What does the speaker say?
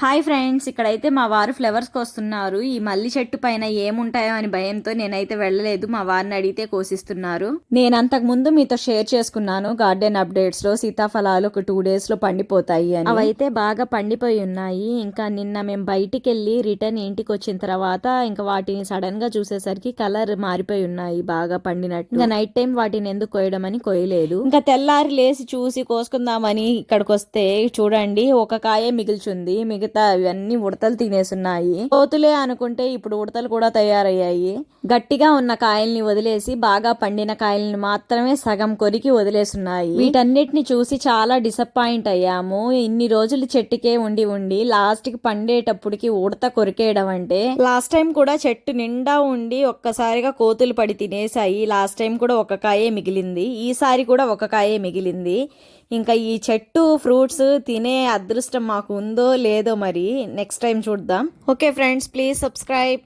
Hi friends, ఇక్కడైతే మా వారు ఫ్లవర్స్కి వస్తున్నారు. ఈ మల్లి చెట్టు పైన ఏముంటాయో అని భయంతో నేనైతే వెళ్ళలేదు. మా వారిని అడిగితే కోసిస్తున్నారు. నేను అంతకు ముందు మీతో షేర్ చేసుకున్నాను గార్డెన్ అప్డేట్స్ లో సీతాఫలాలు ఒక 2 days లో పండిపోతాయి అని. అవైతే బాగా పండిపోయి ఉన్నాయి. ఇంకా నిన్న మేము బయటికి వెళ్ళి రిటర్న్ ఇంటికి వచ్చిన తర్వాత ఇంకా వాటిని సడన్ గా చూసేసరికి కలర్ మారిపోయి ఉన్నాయి, బాగా పండినట్టు. ఇంకా నైట్ టైం వాటిని ఎందుకు కోయడం అని కోయలేదు. ఇంకా తెల్లారి లేసి చూసి కోసుకుందామని ఇక్కడికి వస్తే చూడండి, ఒక కాయే మిగిల్చుంది. మిగతా ఇవన్నీ ఉడతలు తినేసున్నాయి. కోతులే అనుకుంటే ఇప్పుడు ఉడతలు కూడా తయారయ్యాయి. గట్టిగా ఉన్న కాయల్ని వదిలేసి బాగా పండిన కాయల్ని మాత్రమే సగం కొరికి వదిలేసున్నాయి. వీటన్నిటిని చూసి చాలా డిసప్పాయింట్ అయ్యాము. ఇన్ని రోజులు చెట్టుకే ఉండి ఉండి లాస్ట్ కి పండేటప్పటికి ఉడత కొరికేయడం అంటే, లాస్ట్ టైం కూడా చెట్టు నిండా ఉండి ఒక్కసారిగా కోతులు పడి తినేసాయి. లాస్ట్ టైం కూడా ఒక కాయే మిగిలింది, ఈసారి కూడా ఒక కాయే మిగిలింది. ఇంకా ఈ చెట్టు ఫ్రూట్స్ తినే అదృష్టం మాకు ఉందో లేదో మరి నెక్స్ట్ టైం చూద్దాం. Okay friends, please subscribe.